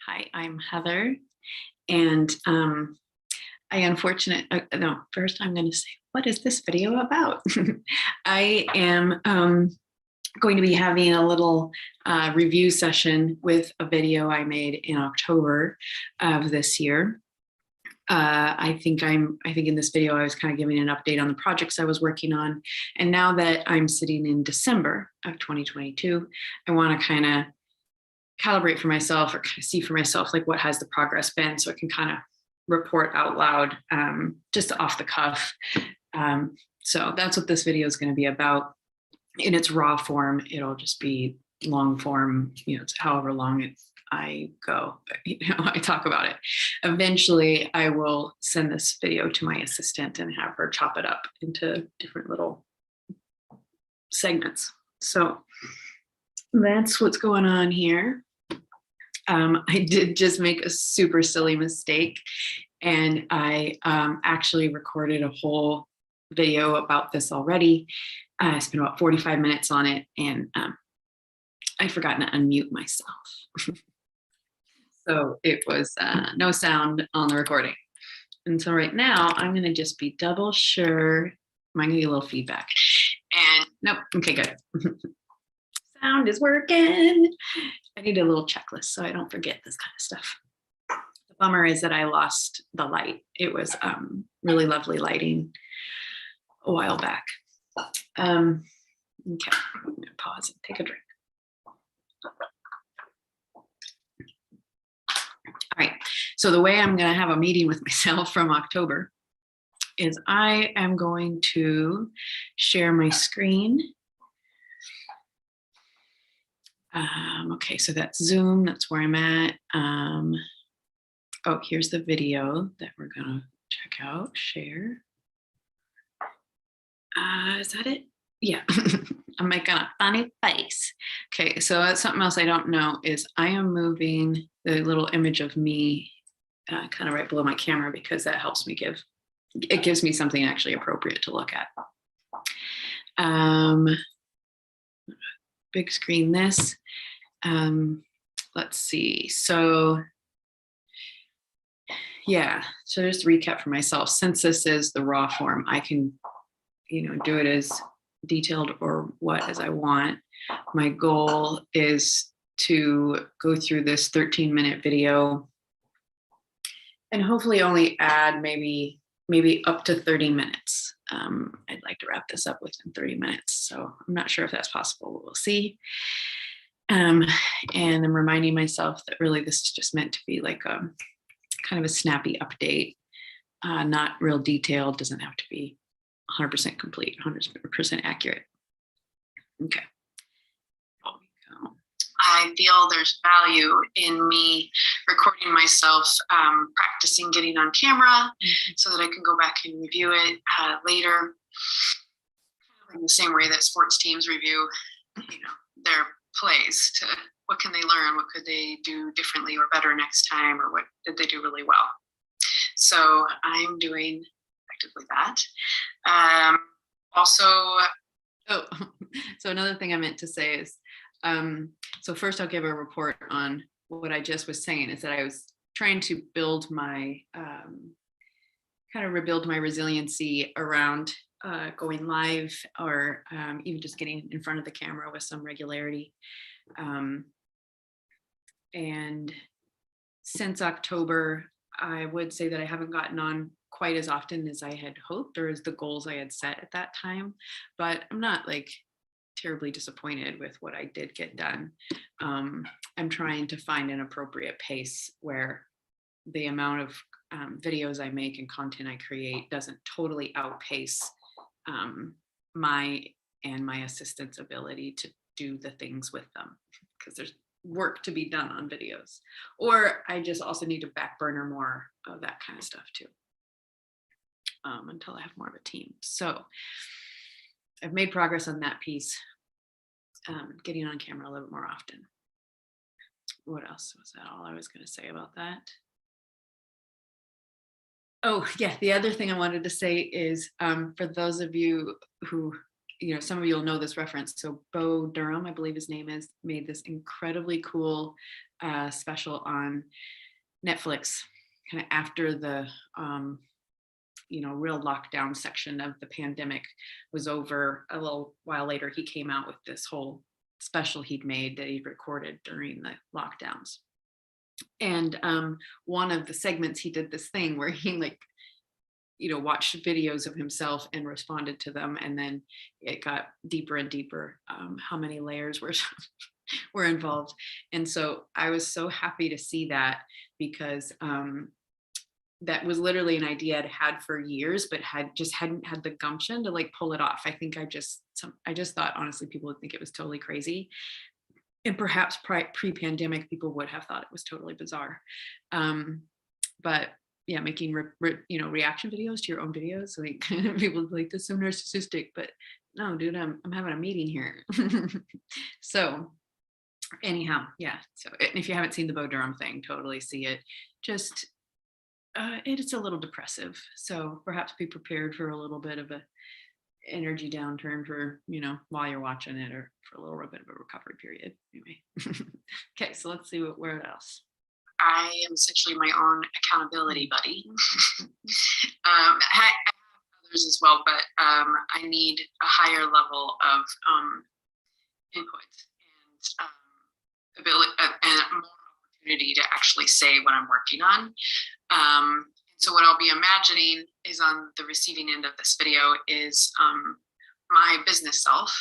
Hi, I'm Heather, and no, first I'm going to say, what is this video about? I am going to be having a little review session with a video I made in October of this year. I think in this video I was kind of giving an update on the projects I was working on, and now that I'm sitting in December of 2022, I want to kind of calibrate for myself, or kind of see for myself, like, what has the progress been, so I can kind of report out loud, just off the cuff. So that's what this video is going to be about. In its raw form, it'll just be long form, it's however long I go, I talk about it. Eventually, I will send this video to my assistant and have her chop it up into different little segments. So that's what's going on here. I did just make a super silly mistake, and I actually recorded a whole video about this already. I spent about 45 minutes on it, and I'd forgotten to unmute myself. So it was no sound on the recording. And so right now I'm going to just be double sure. I'm going to get a little feedback. And nope. Okay, good. Sound is working. I need a little checklist so I don't forget this kind of stuff. The bummer is that I lost the light. It was really lovely lighting a while back. Okay, I'm gonna pause and take a drink. All right, so the way I'm gonna have a meeting with myself from October is I am going to share my screen. Okay, so that's Zoom, that's where I'm at. Oh, here's the video that we're gonna check out, share. Is that it? Yeah, I'm making a funny face. Okay, so that's something else I don't know is I am moving the little image of me kind of right below my camera, because that helps me it gives me something actually appropriate to look at. Big screen this. Let's see. So yeah, so just to recap for myself, since this is the raw form, I can, do it as detailed or what as I want. My goal is to go through this 13-minute video and hopefully only add maybe up to 30 minutes. I'd like to wrap this up within 30 minutes. So I'm not sure if that's possible, but we'll see. And I'm reminding myself that really this is just meant to be like a kind of a snappy update, not real detailed, doesn't have to be 100% complete, 100% accurate. Okay. I feel there's value in me recording myself practicing getting on camera, so that I can go back and review it later, in the same way that sports teams review their plays, to what can they learn, what could they do differently or better next time, or what did they do really well. So I'm doing effectively that. Also, so another thing I meant to say is, so first I'll give a report on what I just was saying, is that I was trying to build my, kind of rebuild my resiliency around going live, or even just getting in front of the camera with some regularity. And since October, I would say that I haven't gotten on quite as often as I had hoped, or as the goals I had set at that time, but I'm not like terribly disappointed with what I did get done. I'm trying to find an appropriate pace where the amount of videos I make and content I create doesn't totally outpace my assistant's ability to do the things with them, because there's work to be done on videos, or I just also need to back burner more of that kind of stuff too, until I have more of a team. So I've made progress on that piece, getting on camera a little bit more often. What else? Was that all I was going to say about that? Oh yeah, the other thing I wanted to say is, for those of you who, some of you will know this reference. So Bo Durham, I believe his name is, made this incredibly cool special on Netflix, kind of after the real lockdown section of the pandemic was over. A little while later, he came out with this whole special he'd made that he'd recorded during the lockdowns. And one of the segments, he did this thing where he watched videos of himself and responded to them, and then it got deeper and deeper. How many layers were involved, and so I was so happy to see that, because that was literally an idea I'd had for years, but hadn't had the gumption to pull it off. I think I just thought, honestly, people would think it was totally crazy. And perhaps pre-pandemic, people would have thought it was totally bizarre. But yeah, making reaction videos to your own videos, people like, this is so narcissistic, but no, dude, I'm having a meeting here. So anyhow, yeah. So if you haven't seen the Bo Durham thing, totally see it. Just it's a little depressive, so perhaps be prepared for a little bit of a energy downturn for while you're watching it, or for a little bit of a recovery period anyway. Okay, so let's see where else. I am essentially my own accountability buddy. I have others as well, but I need a higher level of input and ability and more opportunity to actually say what I'm working on. So what I'll be imagining is, on the receiving end of this video, is my business self,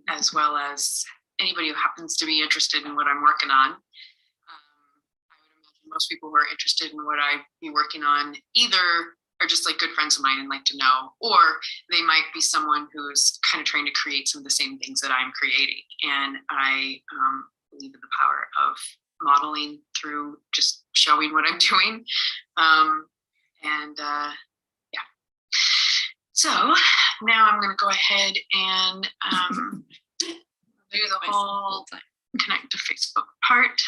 as well as anybody who happens to be interested in what I'm working on. I would imagine most people who are interested in what I'd be working on either are just good friends of mine and like to know, or they might be someone who's kind of trying to create some of the same things that I'm creating. And I believe in the power of modeling through just showing what I'm doing. Yeah. So now I'm going to go ahead and do the whole connect to Facebook part.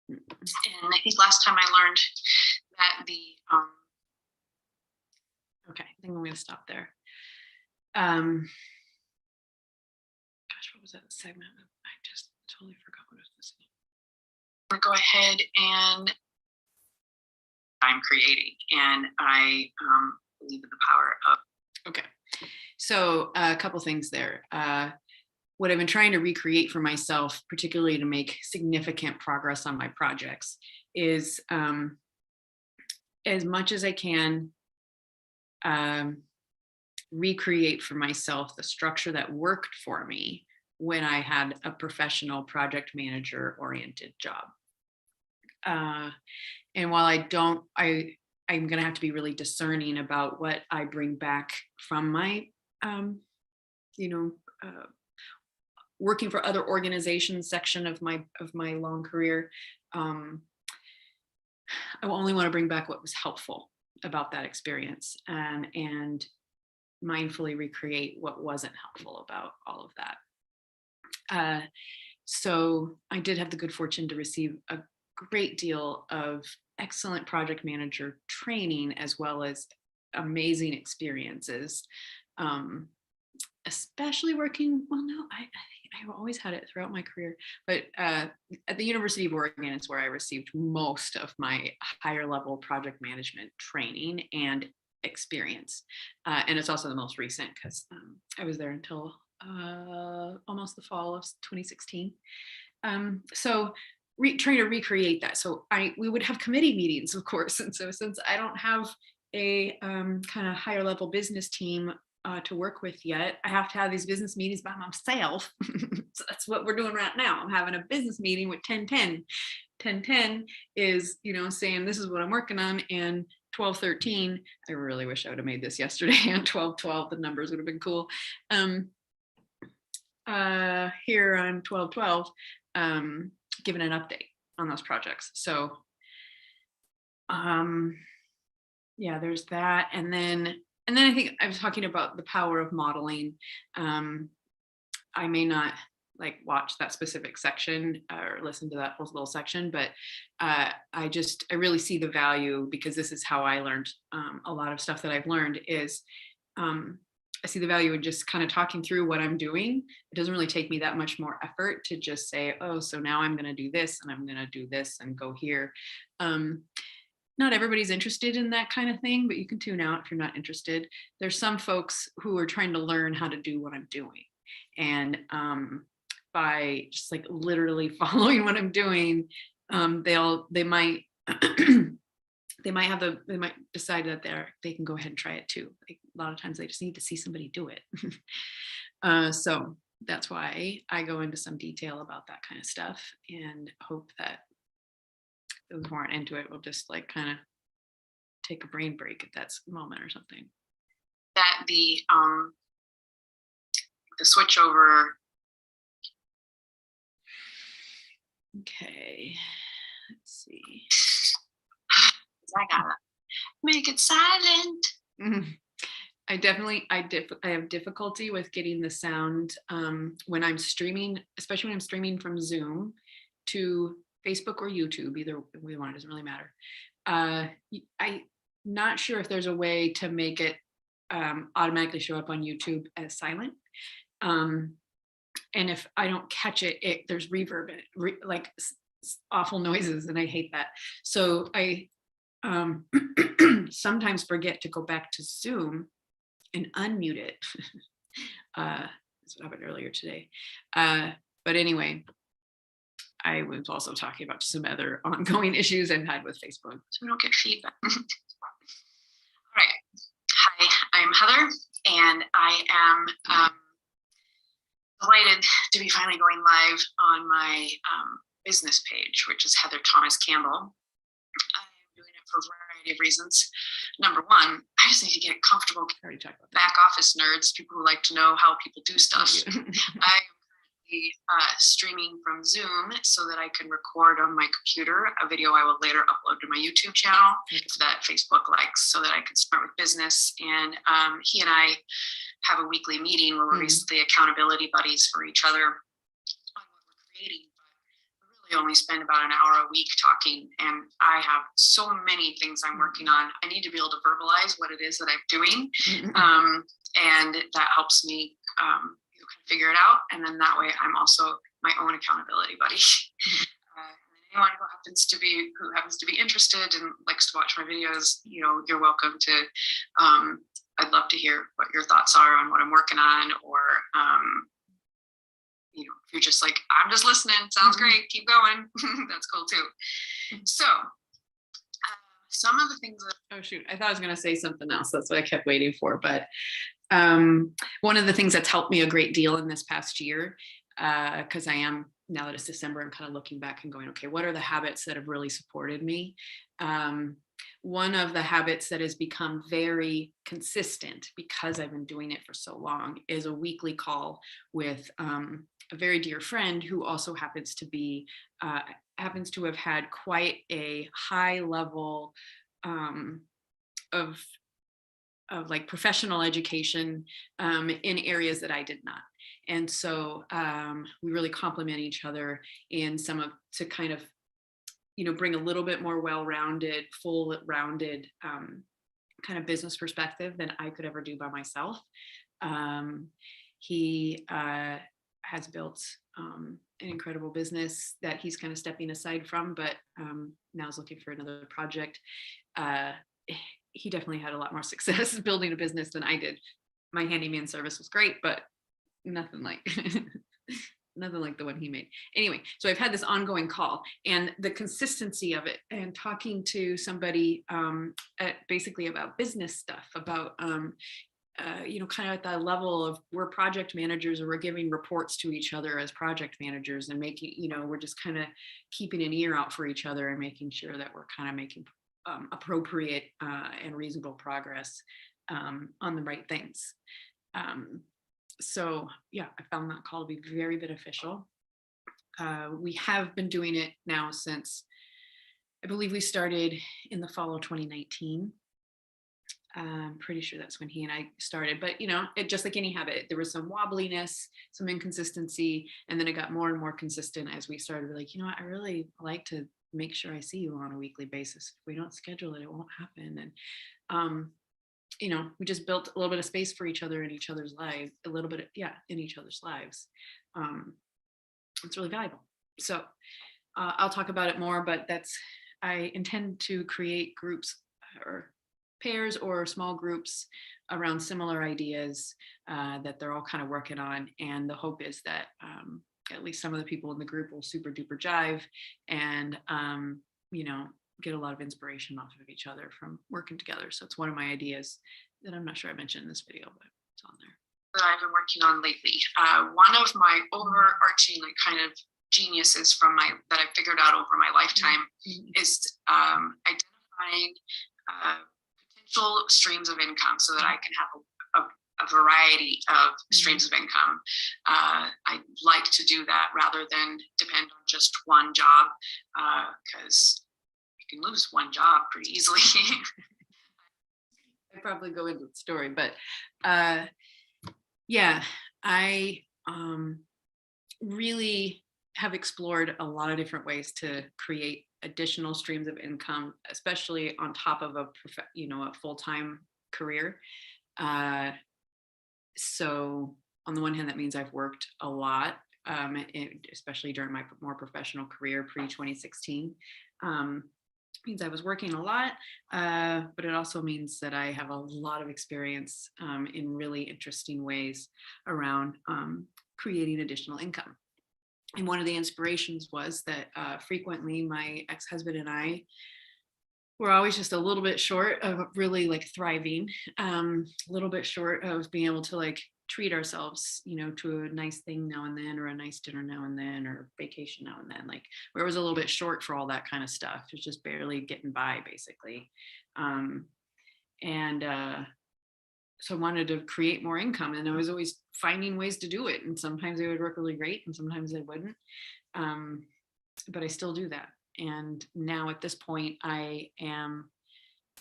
And I think last time I learned that okay, I think I'm going to stop there. Gosh, what was that segment? I just totally forgot what it was. I'm going to go ahead and I'm creating, and I believe in the power of. Okay, so a couple things there. What I've been trying to recreate for myself, particularly to make significant progress on my projects, is as much as I can recreate for myself the structure that worked for me when I had a professional project manager oriented job. And while I'm going to have to be really discerning about what I bring back from my, working for other organizations section of my long career. I only want to bring back what was helpful about that experience, and mindfully recreate what wasn't helpful about all of that. So I did have the good fortune to receive a great deal of excellent project manager training, as well as amazing experiences, especially working, I've always had it throughout my career, but at the University of Oregon is where I received most of my higher level project management training and experience. And it's also the most recent, because I was there until almost the fall of 2016. So trying to recreate that. So we would have committee meetings, of course. And so since I don't have a kind of higher level business team to work with yet, I have to have these business meetings by myself. So that's what we're doing right now. I'm having a business meeting with 1010. 1010 is, saying this is what I'm working on, and 1213, I really wish I would have made this yesterday. And 1212, the numbers would have been cool. Here on 1212, given an update on those projects. So yeah, there's that. And then I think I was talking about the power of modeling. I may not watch that specific section or listen to that whole little section, but I really see the value, because this is how I learned a lot of stuff that I've learned is I see the value in just kind of talking through what I'm doing. It doesn't really take me that much more effort to just say, oh, so now I'm going to do this and I'm going to do this and go here. Um, Not everybody's interested in that kind of thing, but you can tune out if you're not interested. There's some folks who are trying to learn how to do what I'm doing. And by just like literally following what I'm doing, they might they might decide that they can go ahead and try it too. Like a lot of times they just need to see somebody do it. So that's why I go into some detail about that kind of stuff and hope that those who aren't into it will just like kind of take a brain break at that moment or something. That the switch over. Okay, let's see. I gotta make it silent. I have difficulty with getting the sound when I'm streaming, especially when I'm streaming from Zoom to Facebook or YouTube, either one, it doesn't really matter. I'm not sure if there's a way to make it automatically show up on YouTube as silent. And if I don't catch it, there's reverb, like awful noises, and I hate that. So I sometimes forget to go back to Zoom and unmute it. That's what happened earlier today. But anyway, I was also talking about some other ongoing issues I've had with Facebook. So we don't get feedback. All right. Hi, I'm Heather, and I am delighted to be finally going live on my business page, which is Heather Thomas Campbell. I'm doing it for a variety of reasons. Number one, I just need to get comfortable. Back office nerds, people who like to know how people do stuff. I am currently streaming from Zoom so that I can record on my computer a video I will later upload to my YouTube channel that Facebook likes, so that I can start with business. And he and I have a weekly meeting where we're basically accountability buddies for each other on what we're creating. But we really only spend about an hour a week talking, and I have so many things I'm working on. I need to be able to verbalize what it is that I'm doing, and that helps me figure it out. And then that way I'm also my own accountability buddy. Anyone who happens to be interested and likes to watch my videos, you're welcome to. I'd love to hear what your thoughts are on what I'm working on, or if you're just like, I'm just listening, sounds great, keep going. That's cool too. So some of the things that, oh shoot, I thought I was going to say something else. That's what I kept waiting for. But one of the things that's helped me a great deal in this past year, because I am, now that it's December, I'm kind of looking back and going, okay, what are the habits that have really supported me? One of the habits that has become very consistent, because I've been doing it for so long, is a weekly call with a very dear friend who also happens to have had quite a high level of like professional education in areas that I did not. And so we really complement each other in to kind of, bring a little bit more well-rounded, full-rounded kind of business perspective than I could ever do by myself. He has built an incredible business that he's kind of stepping aside from, but now is looking for another project. He definitely had a lot more success building a business than I did. My handyman service was great, but nothing like nothing like the one he made. Anyway, so I've had this ongoing call, and the consistency of it, and talking to somebody basically about business stuff, about kind of at the level of, we're project managers, or we're giving reports to each other as project managers, and making, we're just kind of keeping an ear out for each other and making sure that we're kind of making appropriate and reasonable progress on the right things. So yeah, I found that call to be very beneficial. We have been doing it now since, I believe we started in the fall of 2019. I'm pretty sure that's when he and I started, but it just like any habit, there was some wobbliness, some inconsistency, and then it got more and more consistent as we started. Like, I really like to make sure I see you on a weekly basis. If we don't schedule it, it won't happen. And we just built a little bit of space for each other in each other's lives, a little bit, in each other's lives. It's really valuable. So I'll talk about it more, but I intend to create groups or pairs or small groups around similar ideas that they're all kind of working on. And the hope is that at least some of the people in the group will super duper jive and, get a lot of inspiration off of each other from working together. So it's one of my ideas that I'm not sure I mentioned in this video, but it's on there. That I've been working on lately. One of my overarching kind of geniuses that I've figured out over my lifetime is identifying potential streams of income so that I can have a variety of streams of income. I like to do that rather than depend on just one job, because you can lose one job pretty easily. I probably go into the story, but I really have explored a lot of different ways to create additional streams of income, especially on top of a full-time career. So on the one hand, that means I've worked a lot, especially during my more professional career pre-2016. Means I was working a lot, but it also means that I have a lot of experience in really interesting ways around creating additional income. And one of the inspirations was that frequently my ex-husband and I were always just a little bit short of really thriving, a little bit short of being able to treat ourselves, to a nice thing now and then, or a nice dinner now and then, or vacation now and then, where it was a little bit short for all that kind of stuff. It was just barely getting by, basically. So I wanted to create more income, and I was always finding ways to do it. And sometimes they would work really great, and sometimes they wouldn't. But I still do that. And now at this point, I am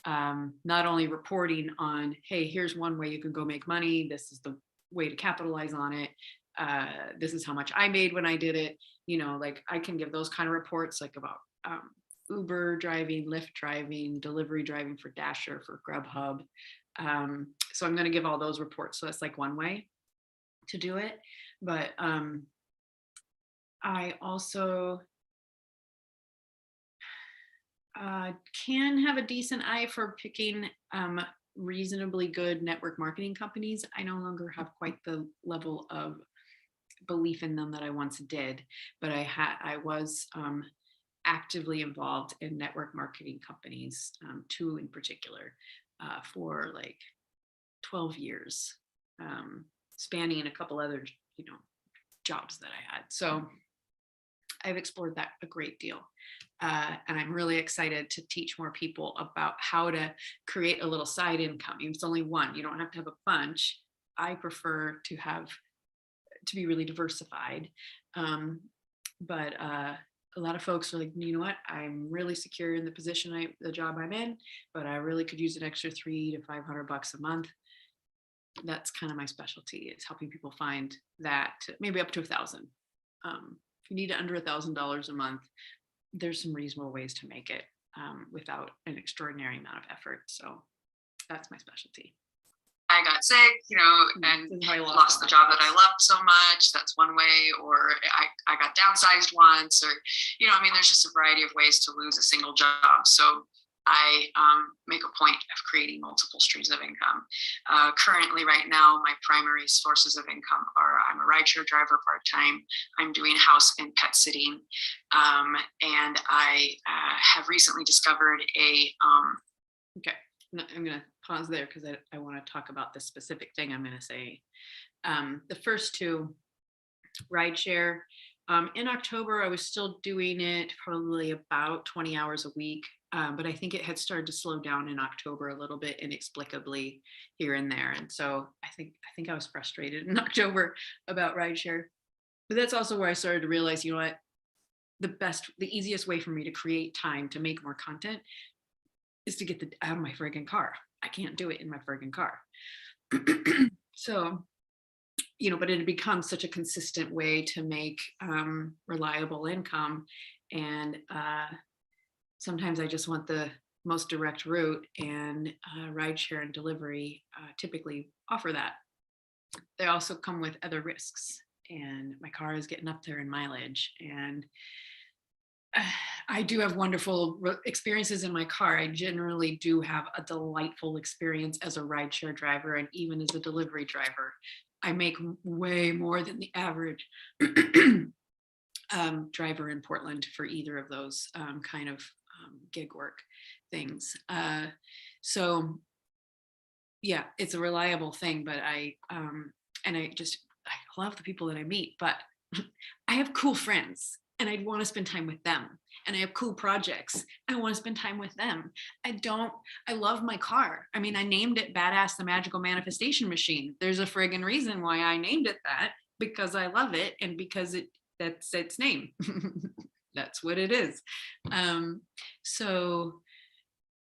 not only reporting on, hey, here's one way you can go make money. This is the way to capitalize on it. This is how much I made when I did it. I can give those kind of reports about Uber driving, Lyft driving, delivery driving for Dasher, for Grubhub. So I'm going to give all those reports. So that's one way to do it. But I also can have a decent eye for picking reasonably good network marketing companies. I no longer have quite the level of belief in them that I once did, but I was actively involved in network marketing companies, two in particular, for 12 years, spanning a couple other jobs that I had. So I've explored that a great deal. And I'm really excited to teach more people about how to create a little side income. It's only one. You don't have to have a bunch. I prefer to be really diversified. But a lot of folks are like, you know what? I'm really secure in the job I'm in, but I really could use an extra $300 to $500 a month. That's kind of my specialty. It's helping people find that, maybe up to $1,000. If you need under $1,000 a month, there's some reasonable ways to make it without an extraordinary amount of effort. So that's my specialty. I got sick, and lost the job that I loved so much. That's one way. Or I got downsized once, or, there's just a variety of ways to lose a single job. So I make a point of creating multiple streams of income. Currently, right now, my primary sources of income are I'm a rideshare driver part-time. I'm doing house and pet sitting. And I have recently discovered okay, I'm going to pause there because I want to talk about the specific thing I'm going to say. The first two, rideshare. In October, I was still doing it probably about 20 hours a week. But I think it had started to slow down in October a little bit inexplicably here and there. And so I think I was frustrated in October about rideshare. But that's also where I started to realize, what, the easiest way for me to create time to make more content is to get out of my friggin' car. I can't do it in my friggin' car. So, but it had become such a consistent way to make reliable income. And sometimes I just want the most direct route, and rideshare and delivery typically offer that. They also come with other risks, and my car is getting up there in mileage, and I do have wonderful experiences in my car. I generally do have a delightful experience as a rideshare driver and even as a delivery driver. I make way more than the average driver in Portland for either of those kind of gig work things. So yeah, it's a reliable thing, but I love the people that I meet, but I have cool friends and I'd want to spend time with them. And I have cool projects. I want to spend time with them. I love my car. I mean, I named it Badass the Magical Manifestation Machine. There's a friggin' reason why I named it that, because I love it and because that's its name. That's what it is.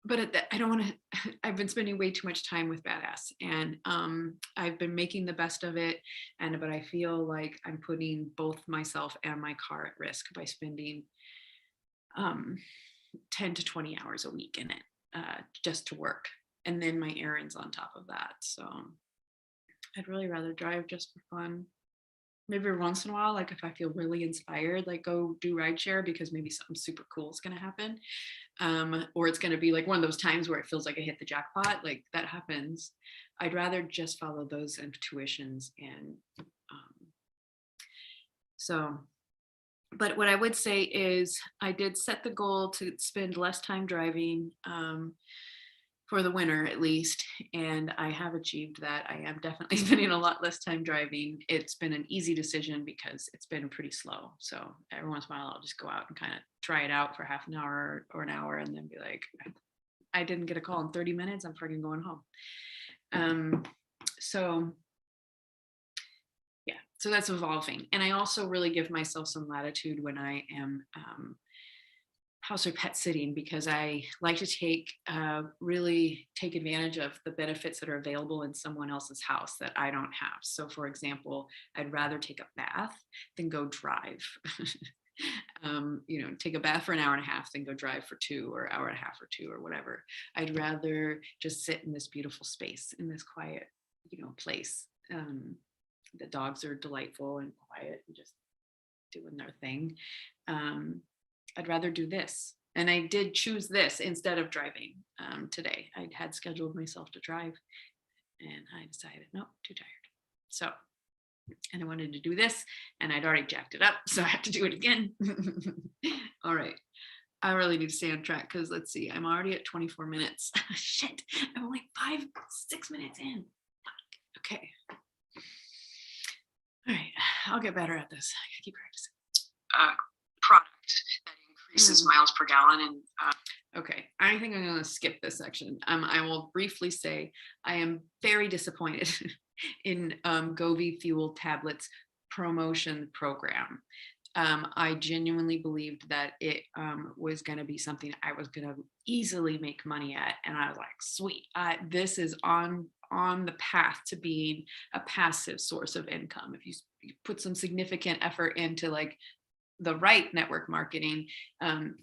But I don't want to, I've been spending way too much time with Badass, and I've been making the best of it. But I feel like I'm putting both myself and my car at risk by spending 10 to 20 hours a week in it just to work. And then my errands on top of that. So I'd really rather drive just for fun. Maybe every once in a while, like if I feel really inspired, like go do rideshare because maybe something super cool is going to happen. Or it's going to be like one of those times where it feels like I hit the jackpot, like that happens. I'd rather just follow those intuitions. And but what I would say is I did set the goal to spend less time driving for the winter at least, and I have achieved that. I am definitely spending a lot less time driving. It's been an easy decision because it's been pretty slow. So every once in a while I'll just go out and kind of try it out for half an hour or an hour and then be like, I didn't get a call in 30 minutes, I'm freaking going home. So yeah, so that's evolving. And I also really give myself some latitude when I am house or pet sitting, because I like to really take advantage of the benefits that are available in someone else's house that I don't have. So for example, I'd rather take a bath than go drive. Take a bath for an hour and a half than go drive for 2 or hour and a half or 2 or whatever. I'd rather just sit in this beautiful space, in this quiet, place. The dogs are delightful and quiet and just doing their thing. I'd rather do this. And I did choose this instead of driving today. I had scheduled myself to drive and I decided, nope, too tired. So, and I wanted to do this and I'd already jacked it up. So I have to do it again. All right. I really need to stay on track because let's see, I'm already at 24 minutes. Shit, I'm only 6 minutes in. Okay. All right, I'll get better at this. I gotta keep practicing. Product that increases miles per gallon. And okay, I think I'm gonna skip this section. I will briefly say I am very disappointed in Govee Fuel Tablets promotion program. I genuinely believed that it was going to be something I was going to easily make money at, and I was like, sweet, this is on the path to being a passive source of income. If you put some significant effort into like the right network marketing,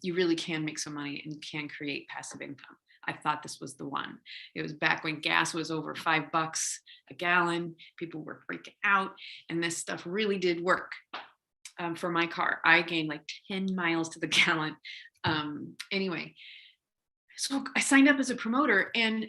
you really can make some money and can create passive income. I thought this was the one. It was back when gas was over $5 a gallon. People were freaking out, and this stuff really did work. For my car, I gained like 10 miles to the gallon. Anyway, so I signed up as a promoter and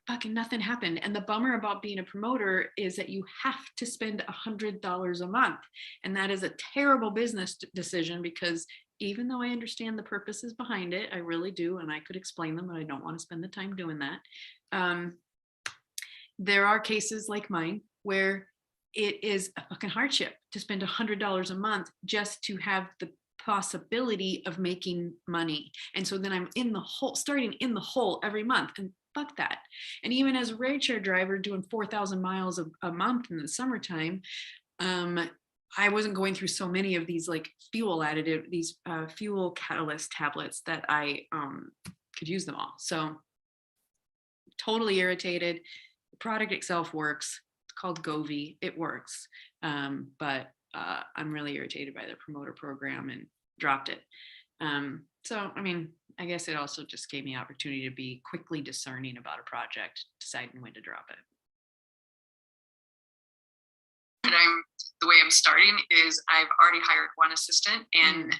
fucking nothing happened. And the bummer about being a promoter is that you have to spend $100 a month. And that is a terrible business decision, because even though I understand the purposes behind it, I really do, and I could explain them, but I don't want to spend the time doing that. There are cases like mine where it is a fucking hardship to spend $100 a month just to have the possibility of making money. And so then I'm starting in the hole every month, and fuck that. And even as a rideshare driver doing 4,000 miles a month in the summertime, I wasn't going through so many of these like fuel catalyst tablets that I could use them all. So totally irritated. The product itself works. Called Govee. It works, but I'm really irritated by the promoter program and dropped it. So I mean, I guess it also just gave me opportunity to be quickly discerning about a project, deciding when to drop it. And the way I'm starting is I've already hired one assistant, and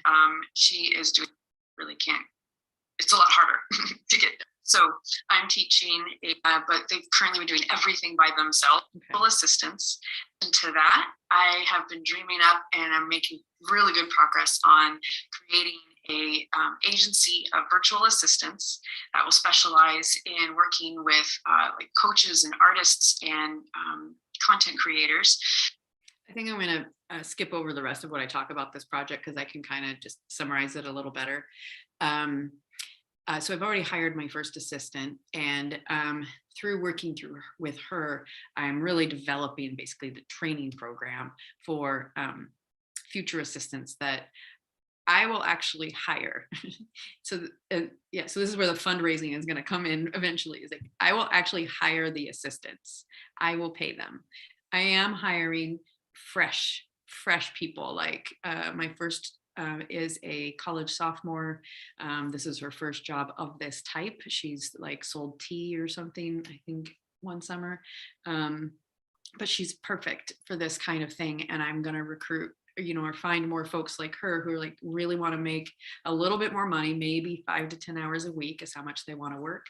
she is doing really can't. It's a lot harder to get. So I'm teaching, but they've currently been doing everything by themselves. Full assistance. And to that, I have been dreaming up, and I'm making really good progress on creating a agency of virtual assistants that will specialize in working with like coaches and artists and content creators. I think I'm going to skip over the rest of what I talk about this project because I can kind of just summarize it a little better. So I've already hired my first assistant, and through working with her, I'm really developing basically the training program for future assistants that I will actually hire. So yeah, so this is where the fundraising is going to come in eventually. Is like I will actually hire the assistants. I will pay them. I am hiring fresh people. Like my first is a college sophomore. This is her first job of this type. She's like sold tea or something, I think, one summer. But she's perfect for this kind of thing. And I'm going to recruit, or find more folks like her who are like really want to make a little bit more money, maybe 5 to 10 hours a week is how much they want to work.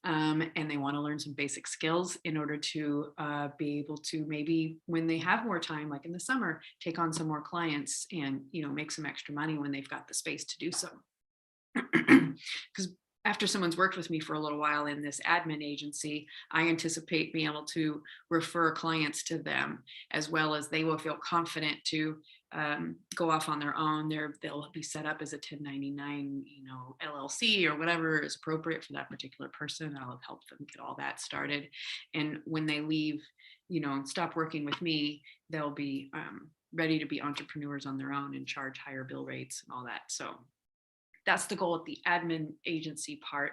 And they want to learn some basic skills in order to be able to maybe when they have more time, like in the summer, take on some more clients and, make some extra money when they've got the space to do so. Because after someone's worked with me for a little while in this admin agency, I anticipate being able to refer clients to them, as well as they will feel confident to go off on their own. They'll be set up as a 1099, LLC or whatever is appropriate for that particular person. I'll help them get all that started. And when they leave, and stop working with me, they'll be ready to be entrepreneurs on their own and charge higher bill rates and all that. So that's the goal at the admin agency part.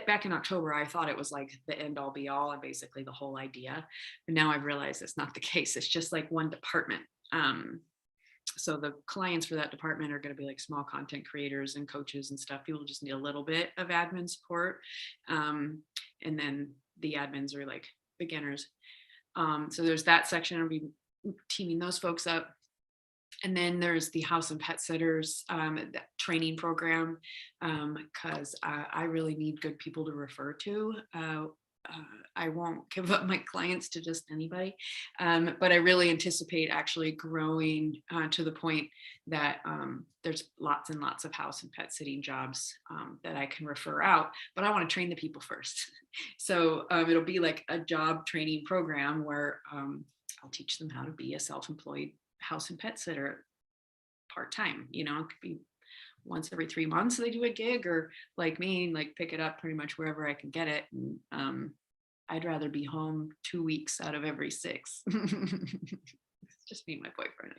Back in October, I thought it was like the end all be all and basically the whole idea. But now I've realized it's not the case. It's just like one department. So the clients for that department are going to be like small content creators and coaches and stuff. People just need a little bit of admin support. And then the admins are like beginners. So there's that section. I'll be teaming those folks up. And then there's the house and pet sitters training program, because I really need good people to refer to. I won't give up my clients to just anybody, but I really anticipate actually growing to the point that there's lots and lots of house and pet sitting jobs that I can refer out, but I want to train the people first. So it'll be like a job training program where I'll teach them how to be a self-employed house and pet sitter part-time. It could be once every 3 months they do a gig, or like me, like pick it up pretty much wherever I can get it. And, I'd rather be home 2 weeks out of every 6. It's just me and my boyfriend.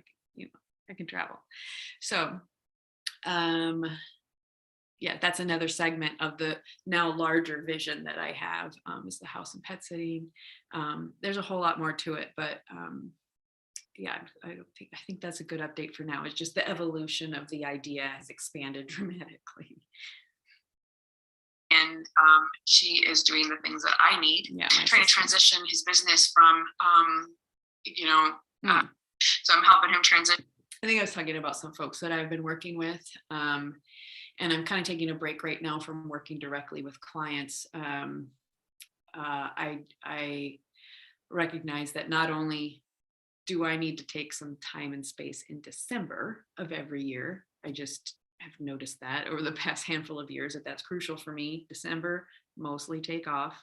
I can travel. So yeah, that's another segment of the now larger vision that I have, is the house and pet sitting. There's a whole lot more to it, but yeah, I think that's a good update for now. It's just the evolution of the idea has expanded dramatically. And she is doing the things that I need. Yeah, trying to transition his business from, so I'm helping him transition. I think I was talking about some folks that I've been working with, and I'm kind of taking a break right now from working directly with clients. I recognize that not only do I need to take some time and space in December of every year, I just have noticed that over the past handful of years that's crucial for me. December, mostly take off,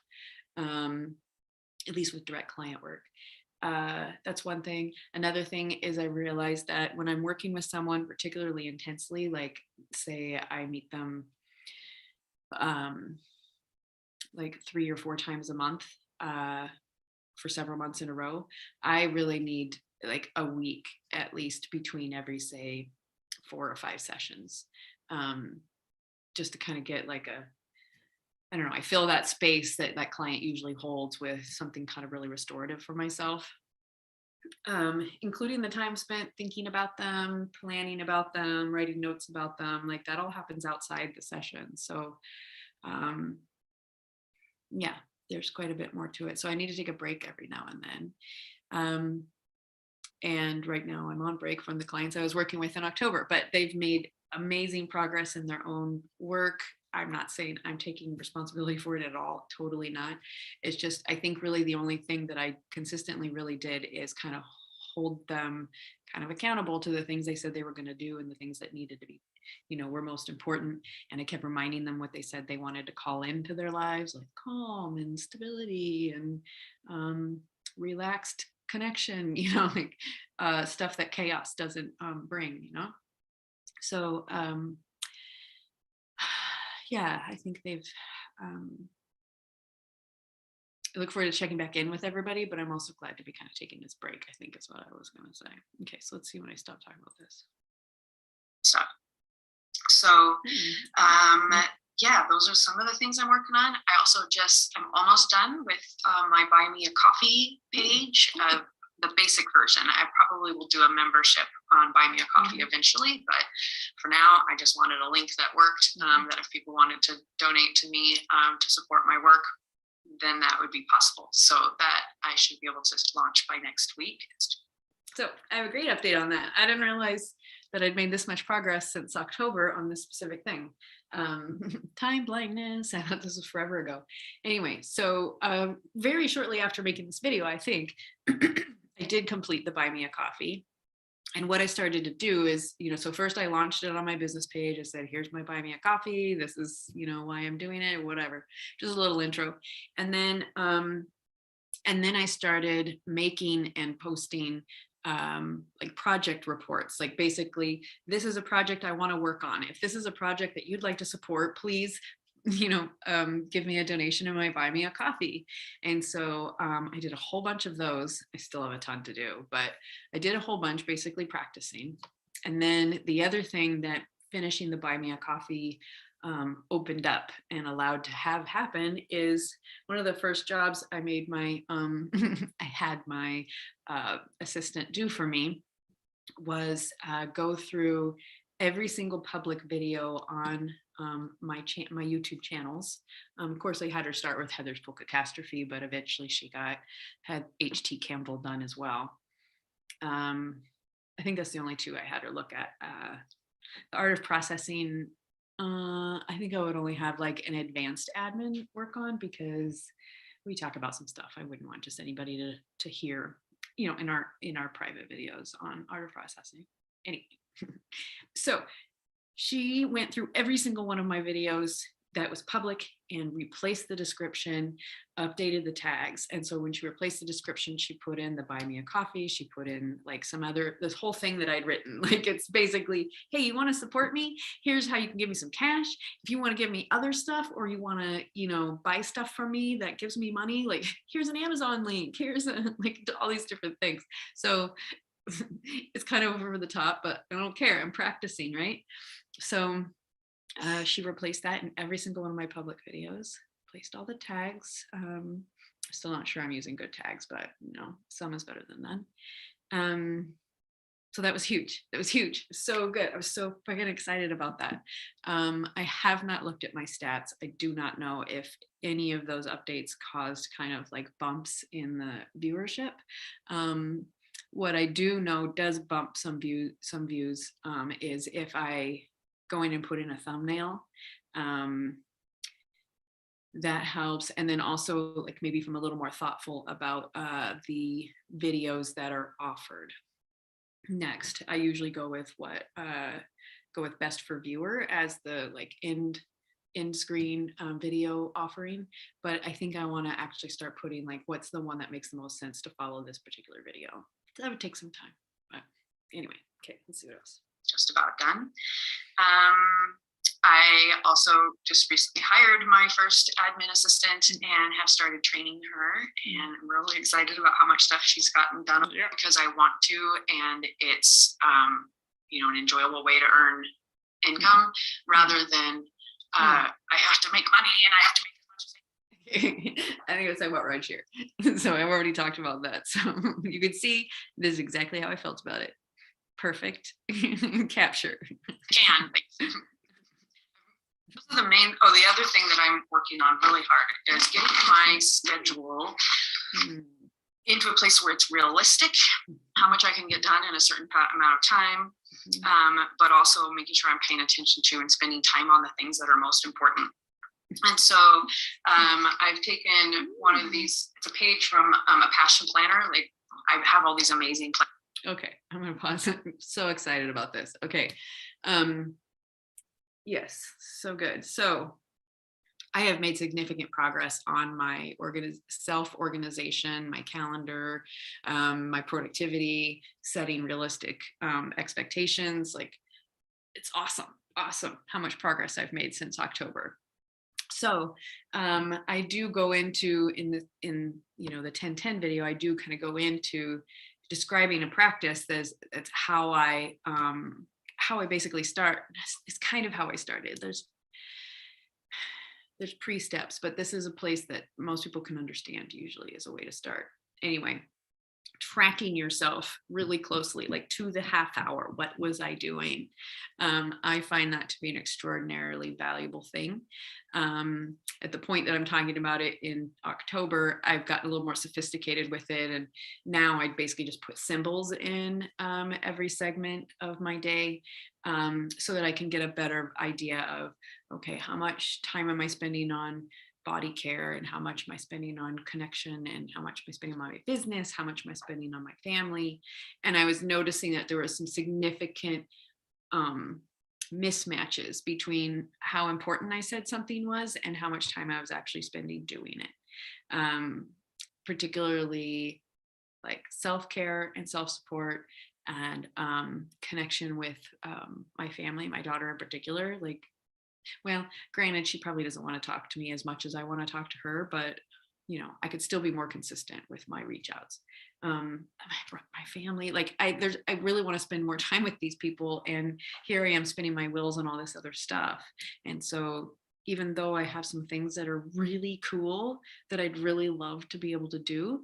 at least with direct client work. That's one thing. Another thing is I realized that when I'm working with someone particularly intensely, like say I meet them like 3 or 4 times a month, for several months in a row, I really need like a week at least between every, say, 4 or 5 sessions, just to kind of get like I don't know, I fill that space that client usually holds with something kind of really restorative for myself. including the time spent thinking about them, planning about them, writing notes about them, like that all happens outside the session. So yeah, there's quite a bit more to it. So I need to take a break every now and then. And right now I'm on break from the clients I was working with in October, but they've made amazing progress in their own work. I'm not saying I'm taking responsibility for it at all. Totally not. It's just, I think really the only thing that I consistently really did is kind of hold them kind of accountable to the things they said they were going to do and the things that needed to be, were most important. And I kept reminding them what they said they wanted to call into their lives, like calm and stability and relaxed connection, like stuff that chaos doesn't bring, So yeah, I think they've, I look forward to checking back in with everybody, but I'm also glad to be kind of taking this break, I think is what I was going to say. Okay, so let's see when I stop talking about this. Stuff. So, yeah, those are some of the things I'm working on. I'm almost done with my Buy Me a Coffee page, the basic version. I probably will do a membership on Buy Me a Coffee eventually, but for now, I just wanted a link that worked, that if people wanted to donate to me to support my work, then that would be possible. So that I should be able to launch by next week. So I have a great update on that. I didn't realize that I'd made this much progress since October on this specific thing. Time blindness, I thought this was forever ago. Anyway, so very shortly after making this video, I think, I did complete the Buy Me a Coffee. And what I started to do is, so first I launched it on my business page. I said, here's my Buy Me a Coffee. This is, why I'm doing it, whatever, just a little intro. And then I started making and posting like project reports, like basically, this is a project I want to work on. If this is a project that you'd like to support, please, give me a donation and my Buy Me a Coffee. And so I did a whole bunch of those. I still have a ton to do, but I did a whole bunch, basically practicing. And then the other thing that finishing the Buy Me a Coffee opened up and allowed to have happen is one of the first jobs I made my I had my assistant do for me was go through every single public video on my YouTube channels. Of course, I had her start with Heather's Polka Catastrophe, but eventually she had HT Campbell done as well. I think that's the only two I had her look at. The Art of Processing, I think I would only have like an advanced admin work on, because we talk about some stuff I wouldn't want just anybody to hear, in our private videos on Art of Processing. Anyway, so she went through every single one of my videos that was public and replaced the description, updated the tags. And so when she replaced the description, she put in the Buy Me a Coffee. She put in like this whole thing that I'd written. Like, it's basically, hey, you want to support me? Here's how you can give me some cash. If you want to give me other stuff, or you want to, buy stuff from me that gives me money, like here's an Amazon link, here's like all these different things. So it's kind of over the top, but I don't care. I'm practicing, right? So she replaced that in every single one of my public videos, placed all the tags. Still not sure I'm using good tags, but some is better than none. So that was huge. That was huge. So good. I was so fucking excited about that. I have not looked at my stats. I do not know if any of those updates caused kind of like bumps in the viewership. What I do know does bump some views is if I go in and put in a thumbnail. That helps. And then also like maybe if I'm a little more thoughtful about the videos that are offered. Next, I usually go with best for viewer as the like end screen video offering, but I think I want to actually start putting like what's the one that makes the most sense to follow this particular video. So that would take some time, but anyway, okay, let's see what else. Just about done. I also just recently hired my first admin assistant and have started training her, and I'm really excited about how much stuff she's gotten done because I want to, and it's an enjoyable way to earn income rather than I have to make money and I have to make as much as I I think it's about right here. So I've already talked about that. So you can see this is exactly how I felt about it. Perfect capture. Can. Those are the main, the other thing that I'm working on really hard is getting my schedule into a place where it's realistic, how much I can get done in a certain amount of time, but also making sure I'm paying attention to and spending time on the things that are most important. And so I've taken one of these, it's a page from a passion planner. Like I have all these amazing planners. Okay, I'm gonna pause. I'm so excited about this. Okay. Yes, so good. So I have made significant progress on my self-organization, my calendar, my productivity, setting realistic expectations. Like it's awesome how much progress I've made since October. So I do go into in the 10-10 video, I do kind of go into describing a practice that's how I basically start. It's kind of how I started. There's pre-steps, but this is a place that most people can understand usually as a way to start. Anyway, tracking yourself really closely, like to the half hour, what was I doing? I find that to be an extraordinarily valuable thing. At the point that I'm talking about it in October, I've gotten a little more sophisticated with it. And now I basically just put symbols in every segment of my day so that I can get a better idea of, okay, how much time am I spending on body care and how much am I spending on connection and how much am I spending on my business, how much am I spending on my family. And I was noticing that there was some significant mismatches between how important I said something was and how much time I was actually spending doing it. Particularly like self-care and self-support and connection with my family, my daughter in particular. Like, well, granted, she probably doesn't want to talk to me as much as I want to talk to her, but I could still be more consistent with my reach outs. My family, like I really want to spend more time with these people, and here I am spinning my wheels on all this other stuff. And so even though I have some things that are really cool that I'd really love to be able to do,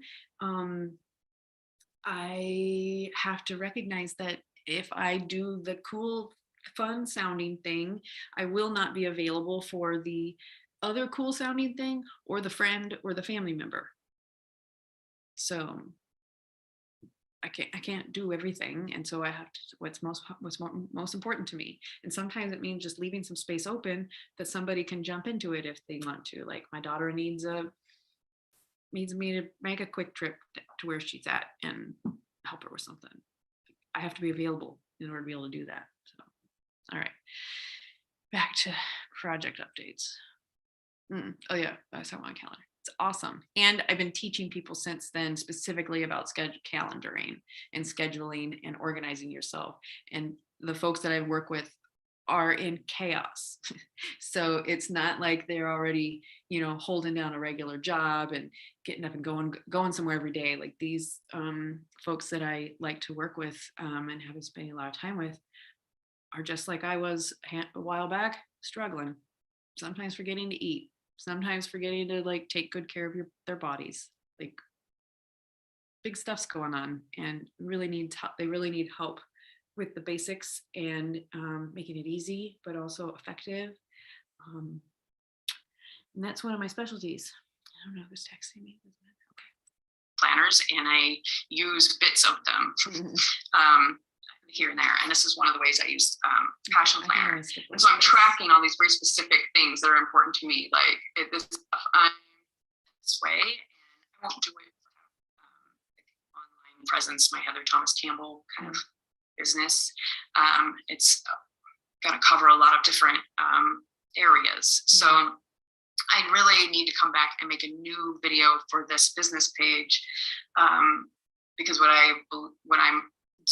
I have to recognize that if I do the cool, fun sounding thing, I will not be available for the other cool sounding thing or the friend or the family member. So I can't do everything. And so I have to, what's most important to me. And sometimes it means just leaving some space open that somebody can jump into it if they want to. Like my daughter needs me to make a quick trip to where she's at and help her with something. I have to be available in order to be able to do that. So, all right, back to project updates. Oh yeah, that's how my calendar. It's awesome. And I've been teaching people since then specifically about calendaring and scheduling and organizing yourself. And the folks that I work with are in chaos. So it's not like they're already, holding down a regular job and getting up and going somewhere every day. Like these folks that I like to work with and have been spending a lot of time with are just like I was a while back, struggling, sometimes forgetting to eat, sometimes forgetting to like take good care of their bodies. Like big stuff's going on, and they really need help with the basics and making it easy, but also effective. And that's one of my specialties. I don't know who's texting me. Okay. Planners, and I use bits of them here and there. And this is one of the ways I use Passion Planner. And so I'm tracking all these very specific things that are important to me. Like this stuff I'm this way, and I won't do it online presence, my Heather Thomas Campbell kind of business. It's got to cover a lot of different areas. So I really need to come back and make a new video for this business page because what I'm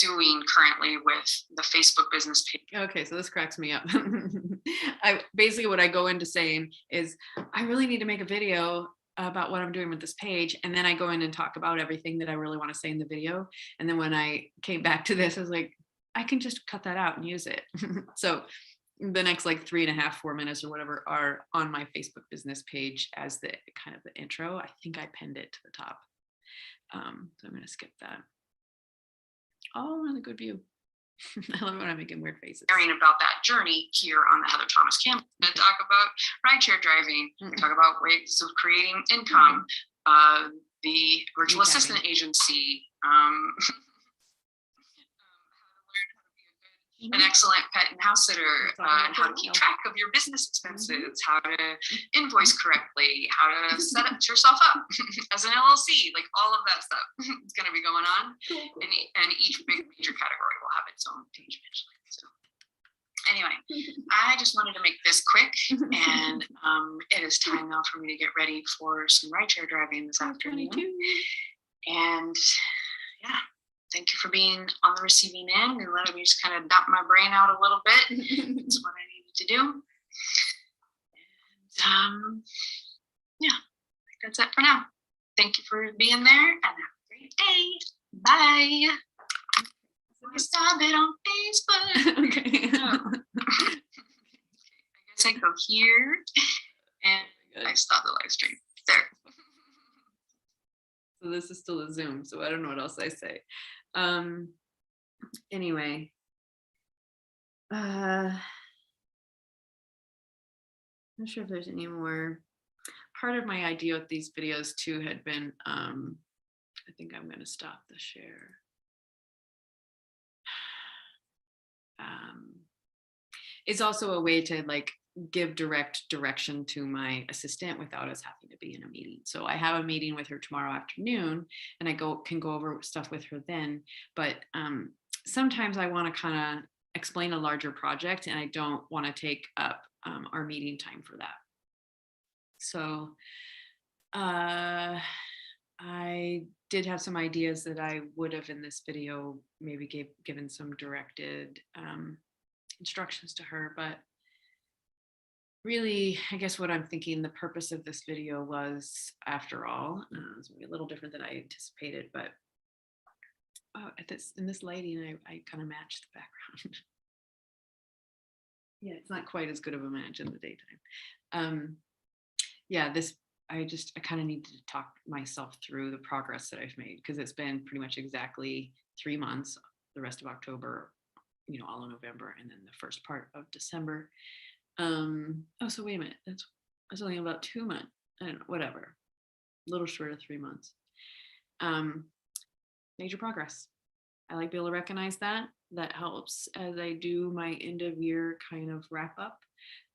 doing currently with the Facebook business page. Okay, so this cracks me up. What I go into saying is I really need to make a video about what I'm doing with this page, and then I go in and talk about everything that I really want to say in the video. And then when I came back to this, I was like, I can just cut that out and use it. So the next like 3.5, 4 minutes or whatever are on my Facebook business page as the kind of the intro. I think I pinned it to the top. So I'm going to skip that. Oh, really good view. I love it when I'm making weird faces. Sharing about that journey here on the Heather Thomas campus. We're going to talk about rideshare driving. We're going to talk about ways of creating income, the virtual assistant agency, an excellent pet and house sitter, and how to keep track of your business expenses, how to invoice correctly, how to set yourself up as an LLC, like all of that stuff is going to be going on. And each big major category will have its own page eventually. So anyway, I just wanted to make this quick, and it is time now for me to get ready for some rideshare driving this afternoon. And yeah. Thank you for being on the receiving end and letting me just kind of dump my brain out a little bit. That's what I needed to do. And yeah, I think that's it for now. Thank you for being there and have a great day. Bye. Stop it on Facebook. Okay. I guess I go here and I stop the live stream. There. So this is still a Zoom, so I don't know what else I say. Anyway, not sure if there's any more. Part of my idea with these videos too had been, I think I'm going to stop the share. It's also a way to like give direct direction to my assistant without us having to be in a meeting. So I have a meeting with her tomorrow afternoon, and I can go over stuff with her then. But sometimes I want to kind of explain a larger project, and I don't want to take up our meeting time for that. So I did have some ideas that I would have in this video maybe given some directed instructions to her, but really, I guess what I'm thinking the purpose of this video was, after all, it's a little different than I anticipated, but in this lighting, I kind of matched the background. Yeah, it's not quite as good of a match in the daytime. Yeah, I kind of needed to talk myself through the progress that I've made, because it's been pretty much exactly 3 months, the rest of October, all of November, and then the first part of December. Oh, so wait a minute, that's only about 2 months. I don't know, whatever, a little short of 3 months. Major progress. I like to be able to recognize that. That helps as I do my end of year kind of wrap up.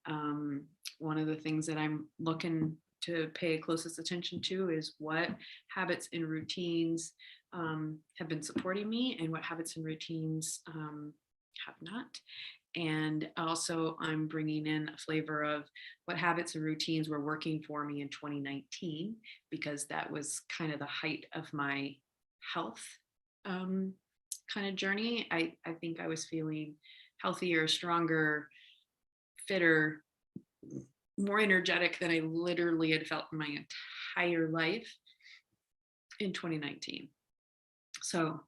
One of the things that I'm looking to pay closest attention to is what habits and routines have been supporting me, and what habits and routines have not. And also I'm bringing in a flavor of what habits and routines were working for me in 2019, because that was kind of the height of my health kind of journey. I think I was feeling healthier, stronger, fitter, more energetic than I literally had felt in my entire life in 2019. So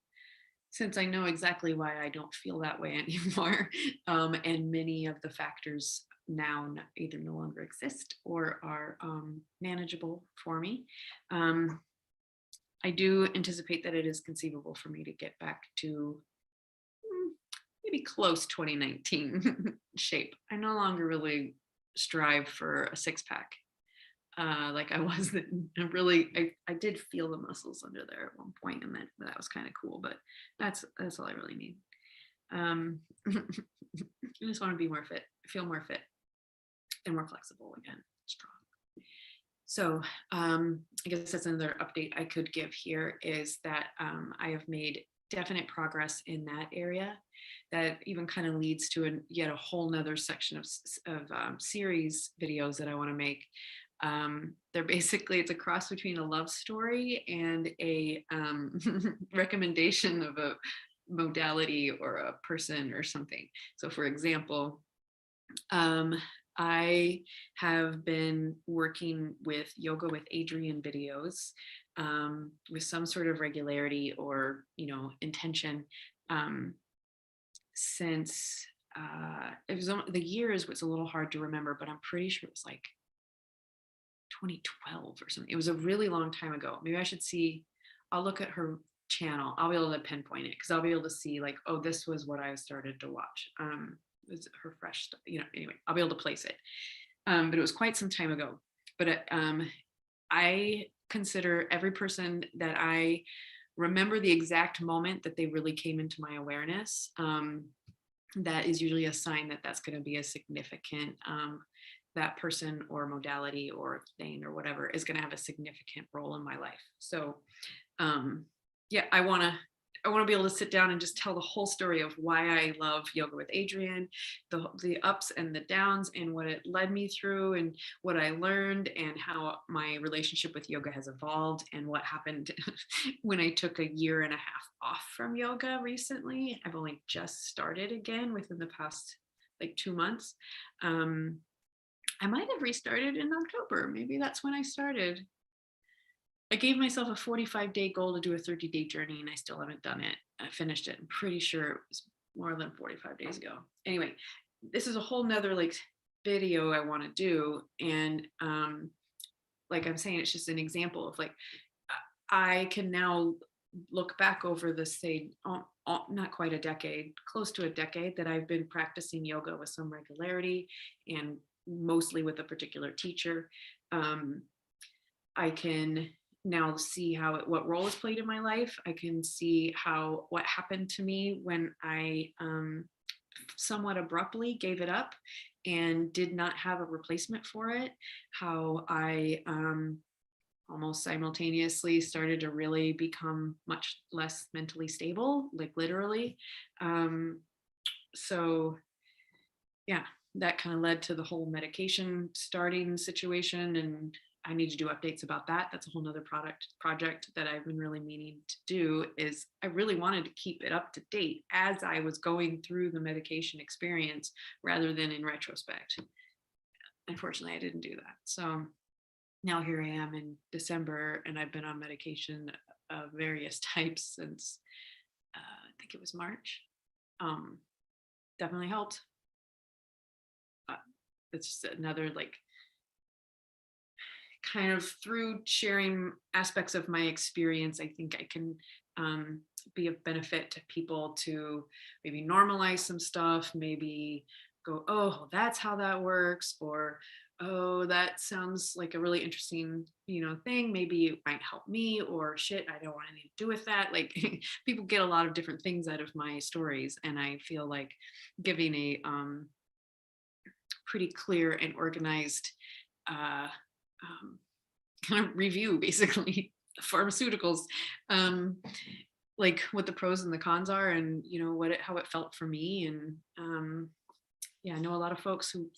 since I know exactly why I don't feel that way anymore, and many of the factors now either no longer exist or are manageable for me, I do anticipate that it is conceivable for me to get back to maybe close 2019 shape. I no longer really strive for a six-pack like I was. I did feel the muscles under there at one point, and that was kind of cool, but that's all I really need. I just want to be more fit, feel more fit, and more flexible again, strong. So I guess that's another update I could give here, is that I have made definite progress in that area. That even kind of leads to yet a whole nother section of series videos that I want to make. They're basically, it's a cross between a love story and a recommendation of a modality or a person or something. So for example, I have been working with Yoga with Adriene videos with some sort of regularity or intention since it was the years was a little hard to remember, but I'm pretty sure it was like 2012 or something. It was a really long time ago. Maybe I should see, I'll look at her channel. I'll be able to pinpoint it because I'll be able to see like, oh, this was what I started to watch. It was her fresh stuff, you know, anyway, I'll be able to place it. But it was quite some time ago. But I consider every person that I remember the exact moment that they really came into my awareness. That is usually a sign that that's going to be a significant, that person or modality or thing or whatever is going to have a significant role in my life. So yeah, I want to be able to sit down and just tell the whole story of why I love Yoga with Adriene, the ups and the downs and what it led me through and what I learned and how my relationship with yoga has evolved and what happened when I took a year and a half off from yoga recently. I've only just started again within the past like 2 months. I might have restarted in October. Maybe that's when I started. I gave myself a 45-day goal to do a 30-day journey and I still haven't done it. I finished it. I'm pretty sure it was more than 45 days ago. Anyway, this is a whole nother like video I want to do. And like I'm saying, it's just an example of like, I can now look back over the say, not quite a decade, close to a decade that I've been practicing yoga with some regularity and mostly with a particular teacher. I can now see what role is played in my life. I can see what happened to me when I somewhat abruptly gave it up and did not have a replacement for it. How I almost simultaneously started to really become much less mentally stable, like literally. So yeah, that kind of led to the whole medication starting situation, and I need to do updates about that. That's a whole nother project that I've been really meaning to do. Is I really wanted to keep it up to date as I was going through the medication experience rather than in retrospect. Unfortunately, I didn't do that. So now here I am in December and I've been on medication of various types since I think it was March. Definitely helped. It's just another like kind of through sharing aspects of my experience, I think I can be of benefit to people to maybe normalize some stuff, maybe go, oh, that's how that works, or oh, that sounds like a really interesting, thing. Maybe it might help me, or shit, I don't want anything to do with that. Like people get a lot of different things out of my stories, and I feel like giving a pretty clear and organized kind of review, basically, pharmaceuticals, like what the pros and the cons are, and how it felt for me. And yeah, I know a lot of folks who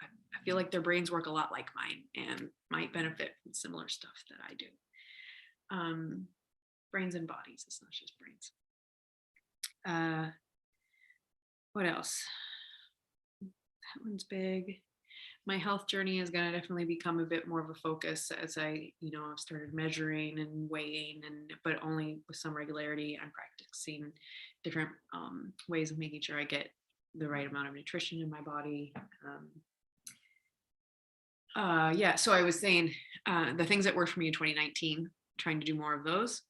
I feel like their brains work a lot like mine and might benefit from similar stuff that I do. Brains and bodies, it's not just brains. What else? That one's big. My health journey is going to definitely become a bit more of a focus as I, I've started measuring and weighing, but only with some regularity. I'm practicing different ways of making sure I get the right amount of nutrition in my body. Yeah, so I was saying the things that worked for me in 2019, trying to do more of those.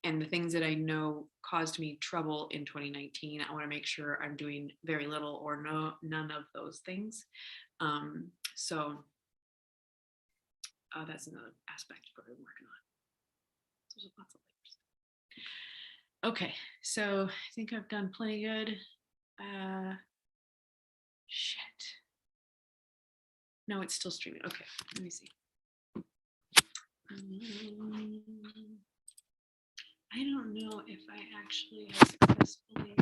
And the things that I know caused me trouble in 2019, I want to make sure I'm doing very little or none of those things. So that's another aspect of what I'm working on. There's lots of layers. Okay, so I think I've done plenty good. Shit. No, it's still streaming. Okay, let me see. I don't know if I actually have successfully.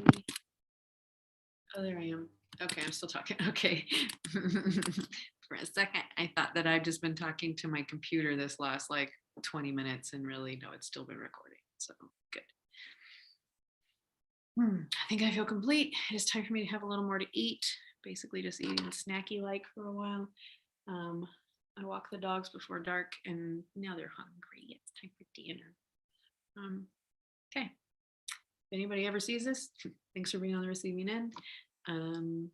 Oh, there I am. Okay, I'm still talking. Okay. For a second, I thought that I'd just been talking to my computer this last like 20 minutes, and really, no, it's still been recording. So good. I think I feel complete. It's time for me to have a little more to eat. Basically, just eating snacky like for a while. I walk the dogs before dark, and now they're hungry. It's time for dinner. Okay. If anybody ever sees this, thanks for being on the receiving end. And